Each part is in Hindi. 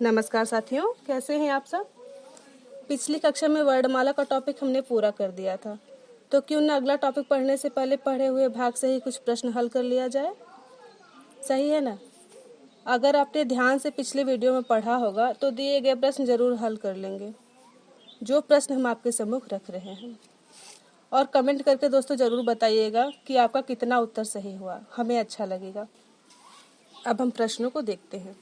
नमस्कार साथियों, कैसे हैं आप सब। पिछली कक्षा में वर्णमाला का टॉपिक हमने पूरा कर दिया था, तो क्यों न अगला टॉपिक पढ़ने से पहले पढ़े हुए भाग से ही कुछ प्रश्न हल कर लिया जाए। सही है ना। अगर आपने ध्यान से पिछले वीडियो में पढ़ा होगा तो दिए गए प्रश्न जरूर हल कर लेंगे, जो प्रश्न हम आपके सम्मुख रख रहे हैं। और कमेंट करके दोस्तों जरूर बताइएगा कि आपका कितना उत्तर सही हुआ, हमें अच्छा लगेगा। अब हम प्रश्नों को देखते हैं।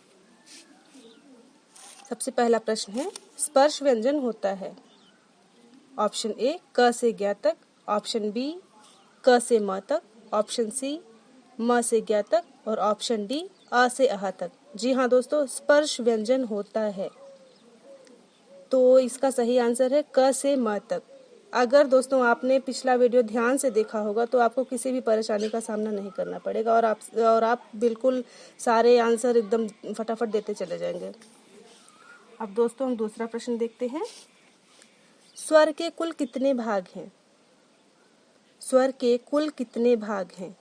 सबसे पहला प्रश्न है, स्पर्श व्यंजन होता है। ऑप्शन ए क से ज्ञ तक, ऑप्शन बी क से म तक, ऑप्शन सी म से ज्ञ तक और ऑप्शन डी अ से अह तक। जी हाँ दोस्तों, स्पर्श व्यंजन होता है, तो इसका सही आंसर है क से म तक। अगर दोस्तों आपने पिछला वीडियो ध्यान से देखा होगा तो आपको किसी भी परेशानी का सामना नहीं करना पड़ेगा और आप बिल्कुल सारे आंसर एकदम फटाफट देते चले जाएंगे। अब दोस्तों हम दूसरा प्रश्न देखते हैं। स्वर के कुल कितने भाग हैं। स्वर के कुल कितने भाग हैं।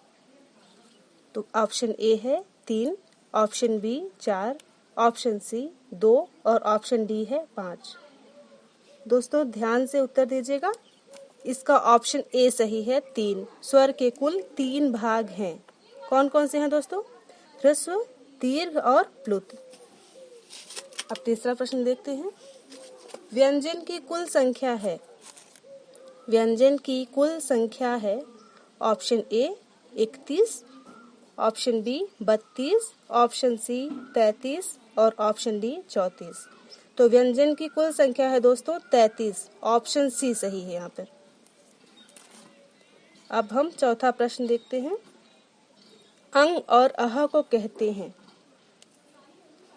तो ऑप्शन ए है 3, ऑप्शन बी 4, ऑप्शन सी 2 और ऑप्शन डी है 5। दोस्तों ध्यान से उत्तर दीजिएगा। इसका ऑप्शन ए सही है 3। स्वर के कुल 3 भाग हैं। कौन कौन से हैं दोस्तों। ह्रस्व, दीर्घ और प्लुत। अब तीसरा प्रश्न देखते हैं। व्यंजन की कुल संख्या है। व्यंजन की कुल संख्या है। Option A 31, option B 32, option C 33 और ऑप्शन डी 34। तो व्यंजन की कुल संख्या है दोस्तों 33। ऑप्शन सी सही है यहाँ पर। अब हम चौथा प्रश्न देखते हैं। अंग और अह को कहते हैं।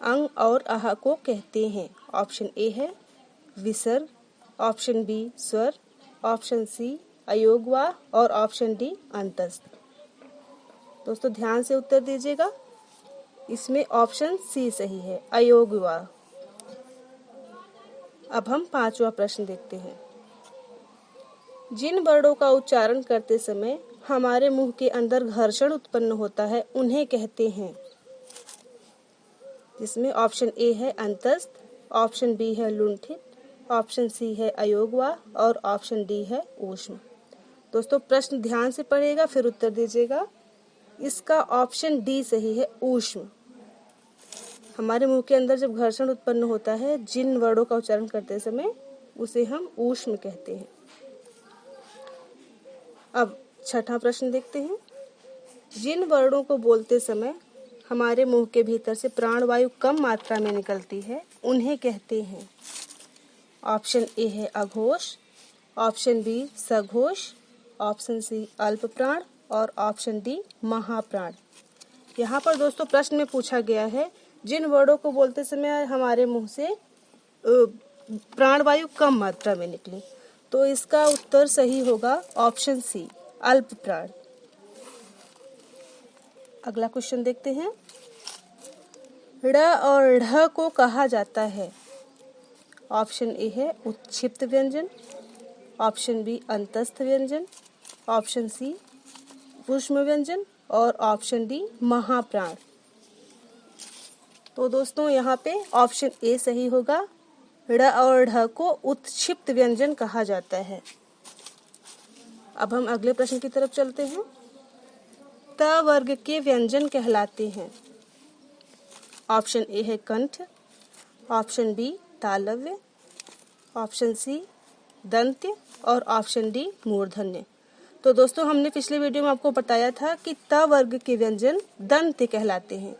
अंग और अह को कहते हैं। ऑप्शन ए है विसर्ग, ऑप्शन बी स्वर, ऑप्शन सी अयोगवा और ऑप्शन डी अंतस्थ। दोस्तों ध्यान से उत्तर दीजिएगा। इसमें ऑप्शन सी सही है, अयोगवा। अब हम पांचवा प्रश्न देखते हैं। जिन वर्णों का उच्चारण करते समय हमारे मुंह के अंदर घर्षण उत्पन्न होता है उन्हें कहते हैं। जिसमें ऑप्शन ए है अंतस्थ, ऑप्शन बी है लुंठित, ऑप्शन सी है अयोगवा और ऑप्शन डी है ऊष्म। दोस्तों प्रश्न ध्यान से पढ़िएगा फिर उत्तर दीजिएगा। इसका ऑप्शन डी सही है, ऊष्म। हमारे मुंह के अंदर जब घर्षण उत्पन्न होता है जिन वर्णों का उच्चारण करते समय, उसे हम ऊष्म कहते हैं। अब छठा प्रश्न देखते हैं। जिन वर्णों को बोलते समय हमारे मुंह के भीतर से प्राणवायु कम मात्रा में निकलती है उन्हें कहते हैं। ऑप्शन ए है अघोष, ऑप्शन बी सघोष, ऑप्शन सी अल्प प्राण और ऑप्शन डी महाप्राण। यहाँ पर दोस्तों प्रश्न में पूछा गया है जिन वर्णों को बोलते समय हमारे मुंह से प्राणवायु कम मात्रा में निकले, तो इसका उत्तर सही होगा ऑप्शन सी अल्प प्राण। अगला क्वेश्चन देखते हैं। ड़ और ढ को कहा जाता है। ऑप्शन ए है उत्क्षिप्त व्यंजन, ऑप्शन बी अंतस्थ व्यंजन, ऑप्शन सी ऊष्म व्यंजन और ऑप्शन डी महाप्राण। तो दोस्तों यहाँ पे ऑप्शन ए सही होगा। ड़ और ढ को उत्क्षिप्त व्यंजन कहा जाता है। अब हम अगले प्रश्न की तरफ चलते हैं। त वर्ग के व्यंजन कहलाते हैं। ऑप्शन ए है कंठ, ऑप्शन बी तालव्य, ऑप्शन सी दंत्य और ऑप्शन डी मूर्धन्य। तो दोस्तों हमने पिछले वीडियो में आपको बताया था कि त वर्ग के व्यंजन दंत्य कहलाते हैं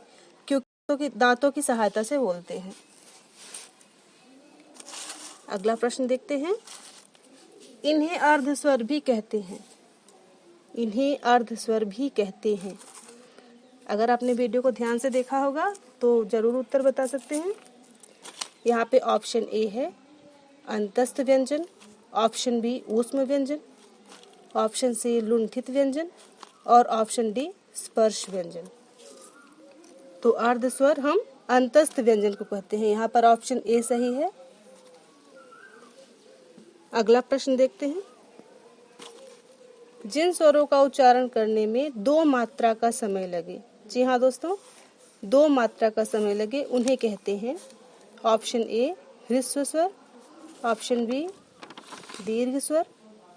क्योंकि दांतों की सहायता से बोलते हैं। अगला प्रश्न देखते हैं। इन्हें अर्धस्वर भी कहते हैं। इन्हें अर्धस्वर भी कहते हैं। अगर आपने वीडियो को ध्यान से देखा होगा तो जरूर उत्तर बता सकते हैं। यहाँ पे ऑप्शन ए है अंतस्थ व्यंजन, ऑप्शन बी ऊष्म व्यंजन, ऑप्शन सी लुंठित व्यंजन और ऑप्शन डी स्पर्श व्यंजन। तो अर्धस्वर हम अंतस्थ व्यंजन को कहते हैं। यहाँ पर ऑप्शन ए सही है। अगला प्रश्न देखते हैं। जिन स्वरों का उच्चारण करने में 2 मात्रा का समय लगे, जी हाँ दोस्तों, 2 मात्रा का समय लगे, उन्हें कहते हैं। ऑप्शन ए ह्रस्व स्वर, ऑप्शन बी दीर्घ स्वर,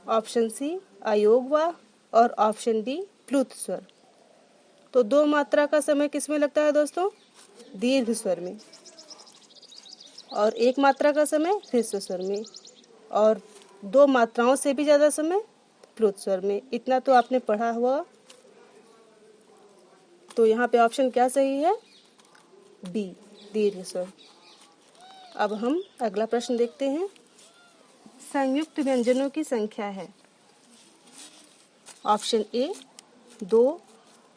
ऑप्शन सी अयोगवाह और ऑप्शन डी प्लुत स्वर। तो दो मात्रा का समय किसमें लगता है दोस्तों? दीर्घ स्वर में, और एक मात्रा का समय ह्रस्व स्वर में, और दो मात्राओं से भी ज्यादा समय प्लुत स्वर में। इतना तो आपने पढ़ा हुआ। तो यहाँ पे ऑप्शन क्या सही है? बी दीर्घ स्वर। अब हम अगला प्रश्न देखते हैं। संयुक्त व्यंजनों की संख्या है। Option A 2,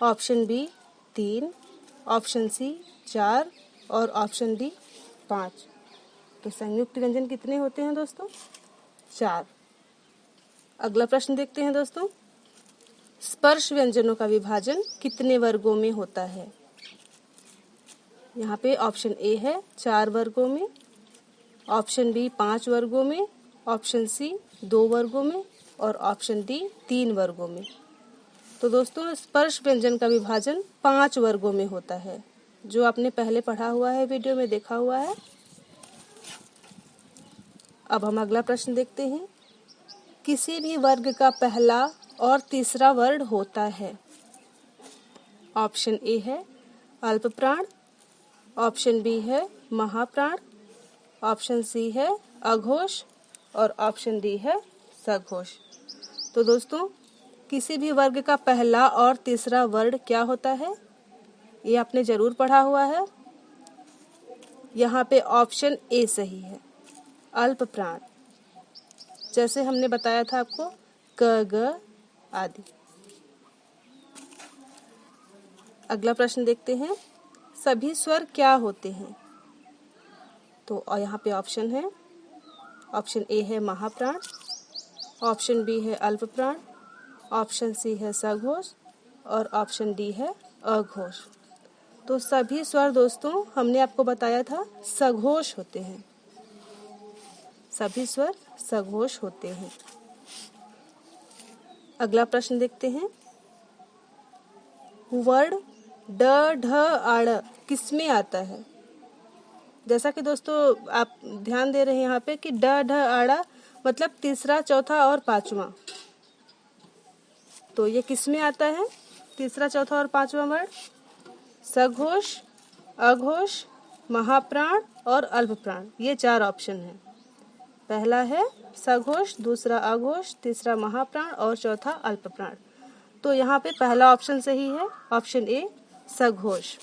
option B 3, option C 4 और ऑप्शन डी 5। तो संयुक्त व्यंजन कितने होते हैं दोस्तों? 4। अगला प्रश्न देखते हैं दोस्तों। स्पर्श व्यंजनों का विभाजन कितने वर्गों में होता है? यहाँ पे ऑप्शन ए है 4 वर्गों में, ऑप्शन बी 5 वर्गों में, ऑप्शन सी 2 वर्गों में और ऑप्शन डी 3 वर्गों में। तो दोस्तों स्पर्श व्यंजन का विभाजन 5 वर्गों में होता है, जो आपने पहले पढ़ा हुआ है, वीडियो में देखा हुआ है। अब हम अगला प्रश्न देखते हैं। किसी भी वर्ग का पहला और तीसरा वर्ण होता है। ऑप्शन ए है अल्प प्राण, ऑप्शन बी है महाप्राण, ऑप्शन सी है अघोष और ऑप्शन डी है सघोष। तो दोस्तों किसी भी वर्ग का पहला और तीसरा वर्ण क्या होता है? ये आपने जरूर पढ़ा हुआ है। यहाँ पे ऑप्शन ए सही है, अल्प प्राण, जैसे हमने बताया था आपको क ग आदि। अगला प्रश्न देखते हैं। सभी स्वर क्या होते हैं? तो यहाँ पे ऑप्शन है, ऑप्शन ए है महाप्राण, ऑप्शन बी है अल्प प्राण, ऑप्शन सी है सघोष और ऑप्शन डी है अघोष। तो सभी स्वर दोस्तों हमने आपको बताया था सघोष होते हैं। सभी स्वर सघोष होते हैं। अगला प्रश्न देखते हैं। वर्ण ड ढ आड़ किसमें आता है? जैसा कि दोस्तों आप ध्यान दे रहे हैं यहाँ पे कि ड ढ आड़ा मतलब तीसरा, चौथा और पांचवा। तो ये किसमें आता है? तीसरा, चौथा और पांचवा वर्ण सघोष, अघोष, महाप्राण और अल्पप्राण। ये 4 ऑप्शन हैं। पहला है सघोष, दूसरा अघोष, तीसरा महाप्राण और चौथा अल्पप्राण। तो यहाँ पे पहला ऑप्शन सही है, ऑप्शन ए सघोष।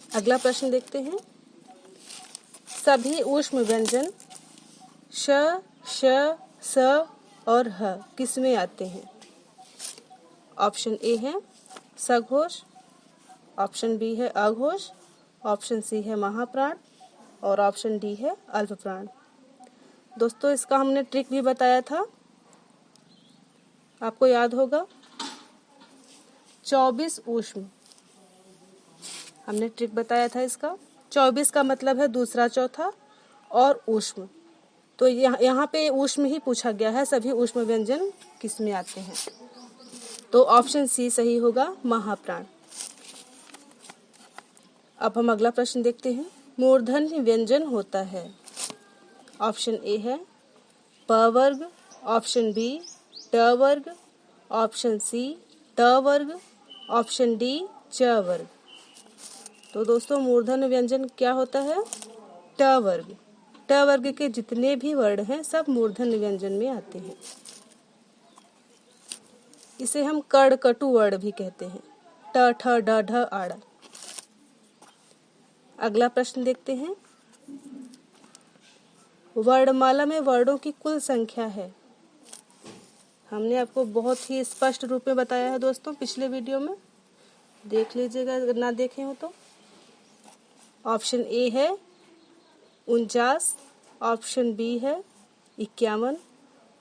अगला प्रश्न देखते हैं। सभी ऊष्म व्यंजन श, श, स और ह किसमें आते हैं? ऑप्शन ए है सघोष, ऑप्शन बी है अघोष, ऑप्शन सी है महाप्राण और ऑप्शन डी है अल्पप्राण। दोस्तों इसका हमने ट्रिक भी बताया था, आपको याद होगा। 24 ऊष्म हमने ट्रिक बताया था इसका। 24 का मतलब है दूसरा, चौथा और ऊष्म। तो यहाँ पे ऊष्म ही पूछा गया है, सभी ऊष्म व्यंजन किसमें आते हैं? तो ऑप्शन सी सही होगा, महाप्राण। अब हम अगला प्रश्न देखते हैं। मूर्धन्य व्यंजन होता है। ऑप्शन ए है प वर्ग, ऑप्शन बी ट वर्ग, ऑप्शन सी ट वर्ग, ऑप्शन डी च वर्ग। तो दोस्तों मूर्धन्य व्यंजन क्या होता है? ट वर्ग। ट वर्ग के जितने भी वर्ण हैं सब मूर्धन्य व्यंजन में आते हैं। इसे हम कड़ कटु वर्ण भी कहते हैं। ट ठ ड ढ आड़। अगला प्रश्न देखते हैं। वर्णमाला में वर्णों की कुल संख्या है। हमने आपको बहुत ही स्पष्ट रूप में बताया है दोस्तों पिछले वीडियो में, देख लीजिएगा अगर ना देखे हो तो। ऑप्शन ए है 49, ऑप्शन बी है 51,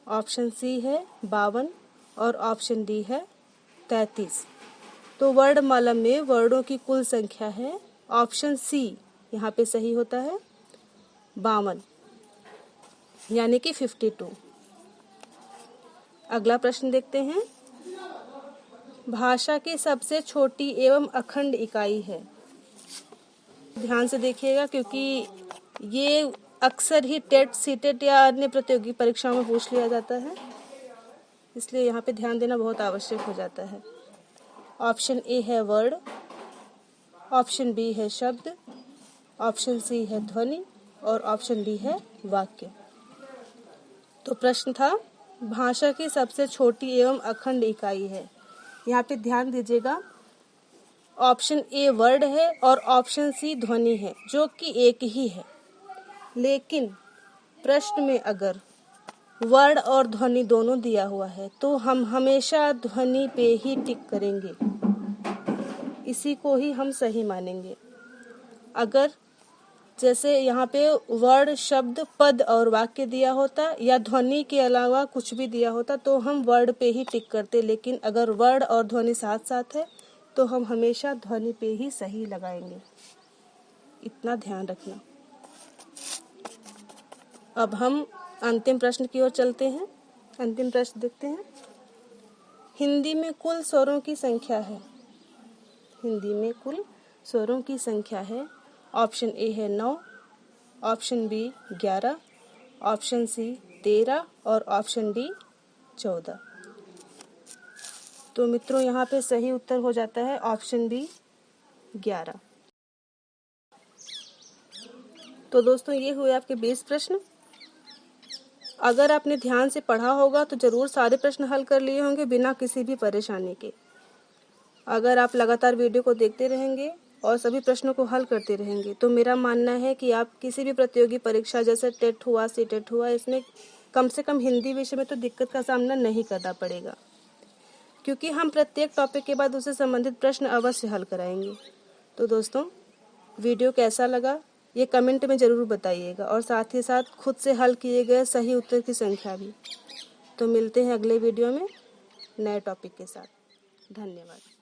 ऑप्शन सी है 52 और ऑप्शन डी है 33। तो वर्णमाला में वर्णों की कुल संख्या है, ऑप्शन सी यहाँ पे सही होता है 52, यानी कि 52। अगला प्रश्न देखते हैं। भाषा की सबसे छोटी एवं अखंड इकाई है। ध्यान से देखिएगा, क्योंकि ये अक्सर ही टेट, सीटेट या अन्य प्रतियोगी परीक्षाओं में पूछ लिया जाता है, इसलिए यहाँ पे ध्यान देना बहुत आवश्यक हो जाता है। ऑप्शन ए है वर्ड, ऑप्शन बी है शब्द, ऑप्शन सी है ध्वनि और ऑप्शन डी है वाक्य। तो प्रश्न था, भाषा की सबसे छोटी एवं अखंड इकाई है। यहाँ पे ध्यान दीजिएगा, ऑप्शन ए वर्ड है और ऑप्शन सी ध्वनि है, जो कि एक ही है। लेकिन प्रश्न में अगर वर्ड और ध्वनि दोनों दिया हुआ है तो हम हमेशा ध्वनि पे ही टिक करेंगे, इसी को ही हम सही मानेंगे। अगर जैसे यहाँ पे वर्ड, शब्द, पद और वाक्य दिया होता या ध्वनि के अलावा कुछ भी दिया होता तो हम वर्ड पे ही टिक करते, लेकिन अगर वर्ड और ध्वनि साथ साथ है तो हम हमेशा ध्वनि पे ही सही लगाएंगे, इतना ध्यान रखना। अब हम अंतिम प्रश्न की ओर चलते हैं। अंतिम प्रश्न देखते हैं। हिंदी में कुल स्वरों की संख्या है। हिंदी में कुल स्वरों की संख्या है। ऑप्शन ए है 9, ऑप्शन बी 11, ऑप्शन सी 13 और ऑप्शन डी 14। तो मित्रों, यहाँ पे सही उत्तर हो जाता है ऑप्शन बी 11। तो दोस्तों, ये हुए आपके 20 प्रश्न। अगर आपने ध्यान से पढ़ा होगा तो जरूर सारे प्रश्न हल कर लिए होंगे बिना किसी भी परेशानी के। अगर आप लगातार वीडियो को देखते रहेंगे और सभी प्रश्नों को हल करते रहेंगे तो मेरा मानना है कि आप किसी भी प्रतियोगी परीक्षा, जैसे टेट हुआ, सीटेट हुआ, इसमें कम से कम हिंदी विषय में तो दिक्कत का सामना नहीं करना पड़ेगा, क्योंकि हम प्रत्येक टॉपिक के बाद उससे संबंधित प्रश्न अवश्य हल कराएंगे। तो दोस्तों, वीडियो कैसा लगा ये कमेंट में ज़रूर बताइएगा, और साथ ही साथ खुद से हल किए गए सही उत्तर की संख्या भी। तो मिलते हैं अगले वीडियो में नए टॉपिक के साथ। धन्यवाद।